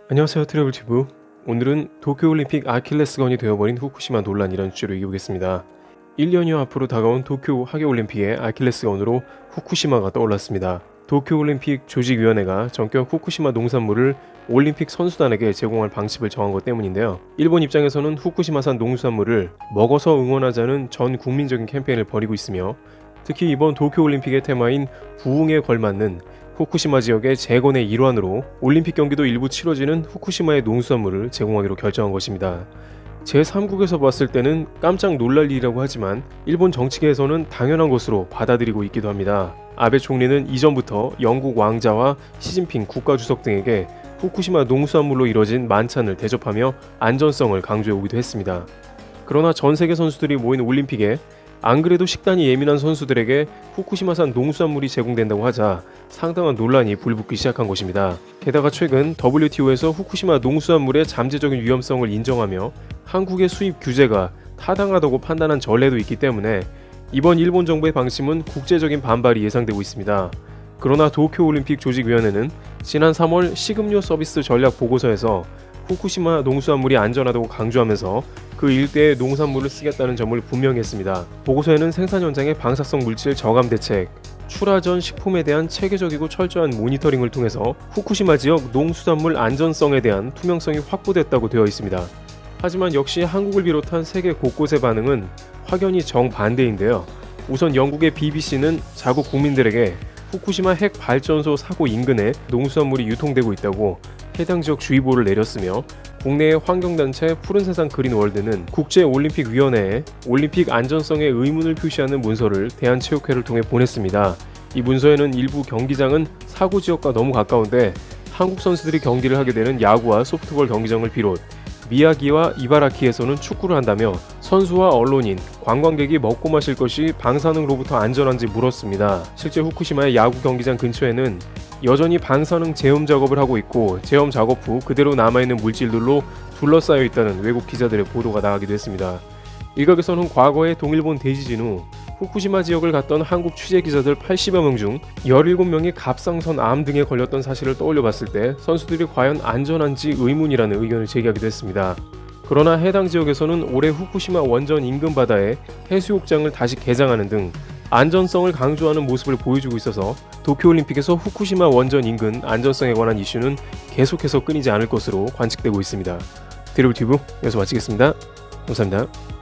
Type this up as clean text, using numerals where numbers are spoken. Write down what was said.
안녕하세요, 트래블튜브. 오늘은 도쿄올림픽 아킬레스건이 되어버린 후쿠시마 논란이라는 주제로 얘기해보겠습니다. 1년여 앞으로 다가온 도쿄 하계올림픽의 아킬레스건으로 후쿠시마가 떠올랐습니다. 도쿄올림픽 조직위원회가 전격 후쿠시마 농산물을 올림픽 선수단에게 제공할 방침을 정한 것 때문인데요. 일본 입장에서는 후쿠시마산 농수산물을 먹어서 응원하자는 전 국민적인 캠페인을 벌이고 있으며, 특히 이번 도쿄올림픽의 테마인 부흥에 걸맞는 후쿠시마 지역의 재건의 일환으로 올림픽 경기도 일부 치러지는 후쿠시마의 농수산물을 제공하기로 결정한 것입니다. 제3국에서 봤을 때는 깜짝 놀랄 일이라고 하지만 일본 정치계에서는 당연한 것으로 받아들이고 있기도 합니다. 아베 총리는 이전부터 영국 왕자와 시진핑 국가주석 등에게 후쿠시마 농수산물로 이뤄진 만찬을 대접하며 안전성을 강조해오기도 했습니다. 그러나 전 세계 선수들이 모인 올림픽에 안 그래도 식단이 예민한 선수들에게 후쿠시마산 농수산물이 제공된다고 하자 상당한 논란이 불붙기 시작한 것입니다. 게다가 최근 WTO에서 후쿠시마 농수산물의 잠재적인 위험성을 인정하며 한국의 수입 규제가 타당하다고 판단한 전례도 있기 때문에 이번 일본 정부의 방침은 국제적인 반발이 예상되고 있습니다. 그러나 도쿄올림픽 조직위원회는 지난 3월 식음료 서비스 전략 보고서에서 후쿠시마 농수산물이 안전하다고 강조하면서 그 일대의 농산물을 쓰겠다는 점을 분명히 했습니다. 보고서에는 생산 현장의 방사성 물질 저감 대책, 출하 전 식품에 대한 체계적이고 철저한 모니터링을 통해서 후쿠시마 지역 농수산물 안전성에 대한 투명성이 확보됐다고 되어 있습니다. 하지만 역시 한국을 비롯한 세계 곳곳의 반응은 확연히 정반대인데요. 우선 영국의 BBC는 자국 국민들에게 후쿠시마 핵 발전소 사고 인근에 농수산물이 유통되고 있다고 해당 지역 주의보를 내렸으며, 국내의 환경단체 푸른세상 그린월드는 국제올림픽위원회에 올림픽 안전성에 의문을 표시하는 문서를 대한체육회를 통해 보냈습니다. 이 문서에는 일부 경기장은 사고 지역과 너무 가까운데 한국 선수들이 경기를 하게 되는 야구와 소프트볼 경기장을 비롯 미야기와 이바라키에서는 축구를 한다며 선수와 언론인, 관광객이 먹고 마실 것이 방사능으로부터 안전한지 물었습니다. 실제 후쿠시마의 야구 경기장 근처에는 여전히 방사능 제험 작업을 하고 있고, 제험 작업 후 그대로 남아있는 물질들로 둘러싸여 있다는 외국 기자들의 보도가 나가기도 했습니다. 일각에서는 과거에 동일본 대지진 후 후쿠시마 지역을 갔던 한국 취재 기자들 80여 명 중 17명이 갑상선 암 등에 걸렸던 사실을 떠올려 봤을 때 선수들이 과연 안전한지 의문이라는 의견을 제기하기도 했습니다. 그러나 해당 지역에서는 올해 후쿠시마 원전 인근 바다에 해수욕장을 다시 개장하는 등 안전성을 강조하는 모습을 보여주고 있어서 도쿄올림픽에서 후쿠시마 원전 인근 안전성에 관한 이슈는 계속해서 끊이지 않을 것으로 관측되고 있습니다. 트래블튜브 여기서 마치겠습니다. 감사합니다.